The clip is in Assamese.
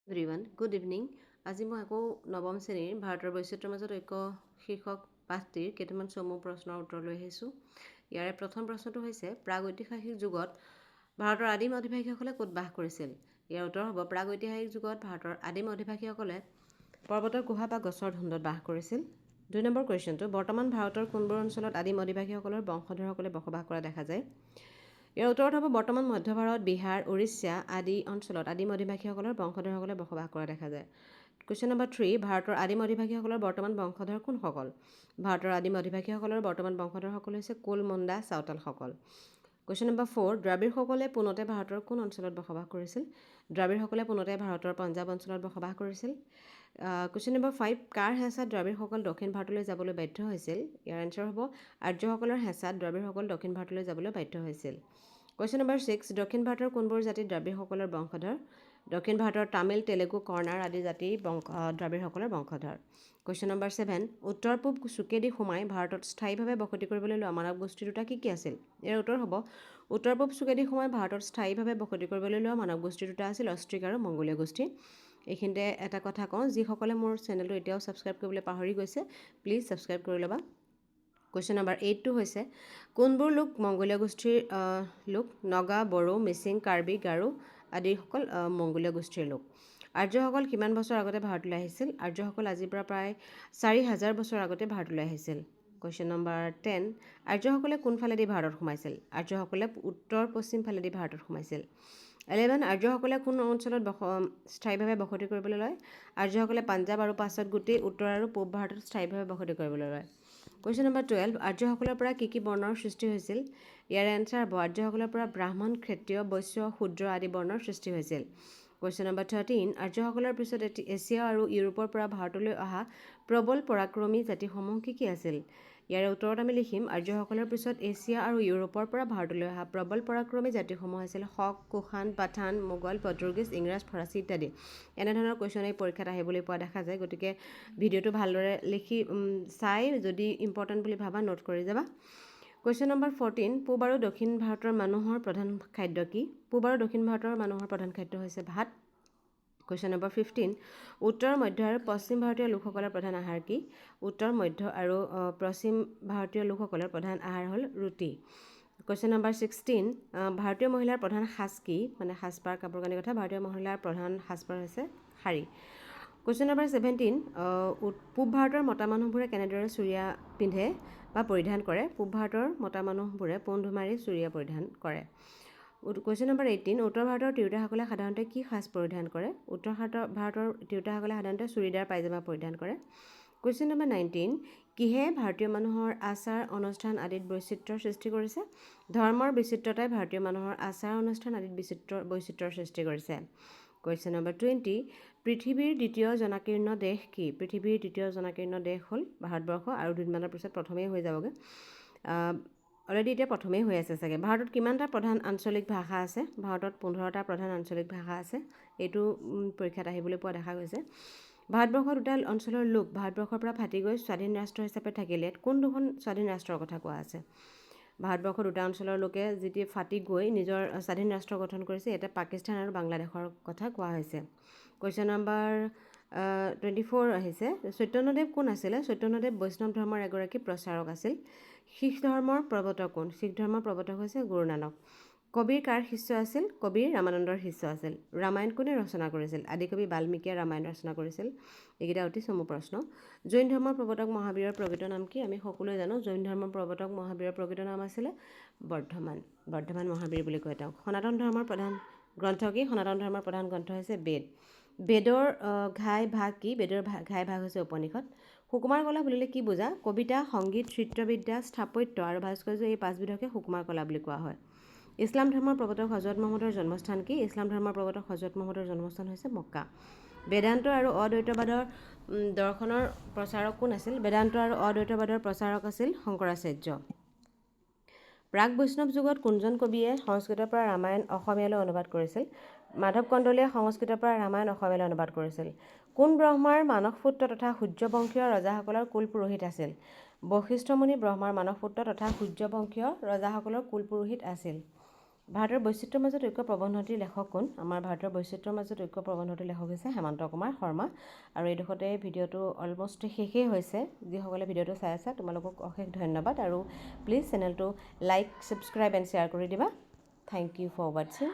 Everyone good evening. আজি মই আকৌ নৱম শ্ৰেণীৰ ভাৰতৰ বৈচিত্ৰ্যৰ মাজত ঐক্য শীৰ্ষক পাঠটিৰ কেইটামান চমু প্ৰশ্নৰ উত্তৰ লৈ আহিছোঁ। ইয়াৰে প্ৰথম প্ৰশ্নটো হৈছে প্ৰাগৈতিহাসিক যুগত ভাৰতৰ আদিম অধিবাসীসকলে ক'ত বাস কৰিছিল? ইয়াৰ উত্তৰ হ'ব প্ৰাগৈতিহাসিক যুগত ভাৰতৰ আদিম অধিবাসীসকলে পৰ্বতৰ গুহা বা গছৰ ধুন্দত বাস কৰিছিল। 2 নম্বৰ কুৱেশ্যনটো বৰ্তমান ভাৰতৰ কোনবোৰ অঞ্চলত আদিম অধিবাসীসকলৰ বংশধৰসকলে বসবাস কৰা দেখা যায়? ইয়াৰ উত্তৰত হ'ব বৰ্তমান মধ্য ভাৰত, বিহাৰ, উৰিষ্যা আদি অঞ্চলত আদিম অধিবাসীসকলৰ বংশধৰসকলে বসবাস কৰা দেখা যায়। কুৱেশ্যন নম্বৰ 3 ভাৰতৰ আদিম অধিবাসীসকলৰ বৰ্তমান বংশধৰ কোনসকল? ভাৰতৰ আদিম অধিবাসীসকলৰ বৰ্তমান বংশধৰসকল হৈছে কোল, মুণ্ডা, চাওতালসকল। কুৱেশ্যন নম্বৰ 4 দ্ৰাবিড়সকলে পোনতে ভাৰতৰ কোন অঞ্চলত বসবাস কৰিছিল? দ্ৰাবিড়সকলে পোনতে ভাৰতৰ পঞ্জাৱ অঞ্চলত বসবাস কৰিছিল। কুৱেশ্যন নম্বৰ 5 কাৰ হেঁচাত দ্ৰাবিড়সকল দক্ষিণ ভাৰতলৈ যাবলৈ বাধ্য হৈছিল? ইয়াৰ এনচাৰ হ'ব আৰ্যসকলৰ হেঁচাত দ্ৰাবিড়সকল দক্ষিণ ভাৰতলৈ যাবলৈ বাধ্য হৈছিল। কুৱেশ্যন নম্বৰ 6 দক্ষিণ ভাৰতৰ কোনবোৰ জাতি দ্ৰাবিড়সকলৰ বংশধৰ? দক্ষিণ ভাৰতৰ তামিল, তেলেগু, কৰ্ণাৰ আদি জাতি দ্ৰাবিড়সকলৰ বংশধৰ। কুৱেশ্যন নম্বৰ 7 উত্তৰ পূব চুকেদি সোমাই ভাৰতত স্থায়ীভাৱে বসতি কৰিবলৈ লোৱা মানৱ গোষ্ঠী দুটা কি কি আছিল? ইয়াৰ উত্তৰ হ'ব উত্তৰ পূব চুকেদি সোমাই ভাৰতত স্থায়ীভাৱে বসতি কৰিবলৈ লোৱা মানৱ গোষ্ঠী দুটা আছিল অষ্ট্ৰিক আৰু মংগোলীয় গোষ্ঠী। এইখিনিতে এটা কথা কওঁ, যিসকলে মোৰ চেনেলটো এতিয়াও ছাবস্ক্ৰাইব কৰিবলৈ পাহৰি গৈছে প্লিজ ছাবস্ক্ৰাইব কৰি ল'বা। কুৱেশ্যন নম্বৰ 8টো হৈছে কোনবোৰ লোক মংগোলীয় গোষ্ঠীৰ লোক? নগা, বড়ো, মিচিং, কাৰ্বি, গাৰো আদিসকল মংগোলীয় গোষ্ঠীৰ লোক। আৰ্যসকল কিমান বছৰ আগতে ভাৰতলৈ আহিছিল? আৰ্যসকল আজিৰ পৰা প্ৰায় 4000 বছৰ আগতে ভাৰতলৈ আহিছিল। কুৱেশ্যন নম্বৰ 10 আৰ্যসকলে কোনফালেদি ভাৰতত সোমাইছিল? আৰ্যসকলে উত্তৰ পশ্চিম ফালেদি ভাৰতত সোমাইছিল। 11 আৰ্যসকলে কোন অঞ্চলত স্থায়ীভাৱে বসতি কৰিবলৈ লয়? আৰ্যসকলে পাঞ্জাৱ আৰু পাছত গোটেই উত্তৰ আৰু পূব ভাৰতত স্থায়ীভাৱে বসতি কৰিবলৈ লয়। কুৱেশ্যন নম্বৰ 12 আৰ্যসকলৰ পৰা কি কি বৰ্ণৰ সৃষ্টি হৈছিল? ইয়াৰ এনচাৰ হ'ব আৰ্যসকলৰ পৰা ব্ৰাহ্মণ, ক্ষত্ৰিয়, বৈশ্য, শূদ্ৰ আদি বৰ্ণৰ সৃষ্টি হৈছিল। কুৱেশ্যন নম্বৰ 13 আৰ্যসকলৰ পিছত এছিয়া আৰু ইউৰোপৰ পৰা ভাৰতলৈ অহা প্ৰবল পৰাক্ৰমী জাতিসমূহ কি কি আছিল? ইয়াৰে উত্তৰত আমি লিখিম আৰ্যসকলৰ পিছত এছিয়া আৰু ইউৰোপৰ পৰা ভাৰতলৈ অহা প্ৰবল পৰাক্ৰমী জাতিসমূহ আছিল শক, কুষাণ, পাঠান, মোগল, পৰ্তুগীজ, ইংৰাজ, ফৰাচী ইত্যাদি। এনেধৰণৰ কুৱেশ্যন এই পৰীক্ষাত আহিবলৈ পোৱা দেখা যায়। গতিকে ভিডিঅ'টো ভালদৰে চাই যদি ইম্পৰ্টেণ্ট বুলি ভাবা নোট কৰি যাবা। কুৱেশ্যন নম্বৰ 14 পূব আৰু দক্ষিণ ভাৰতৰ মানুহৰ প্ৰধান খাদ্য কি? পূব আৰু দক্ষিণ ভাৰতৰ মানুহৰ প্ৰধান খাদ্য হৈছে ভাত। কুৱেশ্যন নম্বৰ 15 উত্তৰ, মধ্য আৰু পশ্চিম ভাৰতীয় লোকসকলৰ প্ৰধান আহাৰ কি? উত্তৰ, মধ্য আৰু পশ্চিম ভাৰতীয় লোকসকলৰ প্ৰধান আহাৰ হ'ল ৰুটি। কুৱেশ্যন নম্বৰ 16 ভাৰতীয় মহিলাৰ প্ৰধান সাজ কি? মানে সাজপাৰ, কাপোৰ কানিৰ কথা। ভাৰতীয় মহিলাৰ প্ৰধান সাজপাৰ হৈছে শাৰী। কুৱেশ্যন নম্বৰ 17 পূব ভাৰতৰ মতা মানুহবোৰে কেনেদৰে চুৰিয়া পিন্ধে বা পৰিধান কৰে? পূব ভাৰতৰ মতা মানুহবোৰে পোন্ধ মাৰি চুৰিয়া পৰিধান কৰে। কুৱেশ্যন নম্বৰ 18 উত্তৰ ভাৰতৰ তিৰোতাসকলে সাধাৰণতে কি সাজ পৰিধান কৰে? উত্তৰ ভাৰতৰ তিৰোতাসকলে সাধাৰণতে চুৰিদাৰ, পায়জামা পৰিধান কৰে। কুৱেশ্যন নম্বৰ 19 কিহে ভাৰতীয় মানুহৰ আচাৰ অনুষ্ঠান আদিত বৈচিত্ৰ্যৰ সৃষ্টি কৰিছে? ধৰ্মৰ বিচিত্ৰতাই ভাৰতীয় মানুহৰ আচাৰ অনুষ্ঠান আদিত বৈচিত্ৰ্যৰ সৃষ্টি কৰিছে। কুৱেশ্যন নম্বৰ 20 পৃথিৱীৰ দ্বিতীয় জনাকীৰ্ণ দেশ কি? পৃথিৱীৰ দ্বিতীয় জনাকীৰ্ণ দেশ হ'ল ভাৰতবৰ্ষ আৰু দুদিনমানৰ পিছত প্ৰথমেই হৈ যাবগৈ। অলৰেডি এতিয়া প্ৰথমেই হৈ আছে চাগে। ভাৰতত কিমানটা প্ৰধান আঞ্চলিক ভাষা আছে? ভাৰতত 15টা প্ৰধান আঞ্চলিক ভাষা আছে। এইটো পৰীক্ষাত আহিবলৈ পোৱা দেখা গৈছে। ভাৰতবৰ্ষৰ দুটা অঞ্চলৰ লোক ভাৰতবৰ্ষৰ পৰা ফাটি গৈ স্বাধীন ৰাষ্ট্ৰ হিচাপে থাকিলে কোন দুখন স্বাধীন ৰাষ্ট্ৰৰ কথা কোৱা আছে? ভাৰতবৰ্ষৰ দুটা অঞ্চলৰ লোকে যেতিয়া ফাটি গৈ নিজৰ স্বাধীন ৰাষ্ট্ৰ গঠন কৰিছে, এটা পাকিস্তান আৰু বাংলাদেশৰ কথা কোৱা হৈছে। কুৱেশ্যন নম্বৰ 24 আহিছে চৈতন্যদেৱ কোন আছিলে? চৈতন্যদেৱ বৈষ্ণৱ ধৰ্মৰ এগৰাকী প্ৰচাৰক আছিল। শিখ ধৰ্মৰ প্ৰৱৰ্তক কোন? শিখ ধৰ্মৰ প্ৰৱৰ্তক হৈছে গুৰু নানক। কবিৰ কাৰ শিষ্য আছিল? কবিৰ ৰামানন্দৰ শিষ্য আছিল। ৰামায়ণ কোনে ৰচনা কৰিছিল? আদিকবি বাল্মীকিয়ে ৰামায়ণ ৰচনা কৰিছিল। এইকেইটা অতি চমু প্ৰশ্ন। জৈন ধৰ্মৰ প্ৰৱৰ্তক মহাবীৰৰ প্ৰকৃত নাম কি? আমি সকলোৱে জানো জৈন ধৰ্মৰ প্ৰৱৰ্তক মহাবীৰৰ প্ৰকৃত নাম আছিলে বৰ্ধমান মহাবীৰ বুলি কয় তেওঁক। সনাতন ধৰ্মৰ প্ৰধান গ্ৰন্থ কি? সনাতন ধৰ্মৰ প্ৰধান গ্ৰন্থ হৈছে বেদ। বেদৰ ঘাই ভাগ কি? বেদৰ ঘাই ভাগ হৈছে উপনিষদ। সুকুমাৰ কলা বুলিলে কি বুজা? কবিতা, সংগীত, চিত্ৰবিদ্যা, স্থাপত্য আৰু ভাস্কৰ্য এই 5বিধকে সুকুমাৰ কলা বুলি কোৱা হয়। ইছলাম ধৰ্মৰ প্ৰৱৰ্তক হজৰত মহম্মদৰ জন্মস্থান কি? ইছলাম ধৰ্মৰ প্ৰৱৰ্তক হজৰত মহম্মদৰ জন্মস্থান হৈছে মক্কা। বেদান্ত আৰু অদ্বৈতবাদৰ দৰ্শনৰ প্ৰচাৰক কোন আছিল? বেদান্ত আৰু অদ্বৈতবাদৰ প্ৰচাৰক আছিল শংকৰাচাৰ্য। প্ৰাক বৈষ্ণৱ যুগত কোনজন কবিয়ে সংস্কৃতৰ পৰা ৰামায়ণ অসমীয়ালৈ অনুবাদ কৰিছিল? মাধৱ কন্দলীয়ে সংস্কৃতৰ পৰা ৰামায়ণ অসমীয়ালৈ অনুবাদ কৰিছিল। কোন ব্ৰহ্মাৰ মানসপুত্ৰ তথা সূৰ্যবংশীয় ৰজাসকলৰ কুল পুৰোহিত আছিল? বশিষ্ঠ মুনি ব্ৰহ্মাৰ মানসপুত্ৰ তথা সূৰ্যবংশীয় ৰজাসকলৰ কুল পুৰোহিত আছিল। ভাৰতৰ বৈচিত্ৰ্যৰ মাজত ঐক্য প্ৰবন্ধটিৰ লেখক কোন? আমাৰ ভাৰতৰ বৈচিত্ৰ্যৰ মাজত ঐক্য প্ৰবন্ধটিৰ লেখক হৈছে হেমন্ত কুমাৰ শৰ্মা। আৰু এইডোখৰতে ভিডিঅ'টো অলমষ্ট শেষেই হৈছে। যিসকলে ভিডিঅ'টো চাই আছা তোমালোকক অশেষ ধন্যবাদ, আৰু প্লিজ চেনেলটো লাইক, ছাবস্ক্ৰাইব এণ্ড শ্বেয়াৰ কৰি দিবা। Thank you for ৱাটছিং।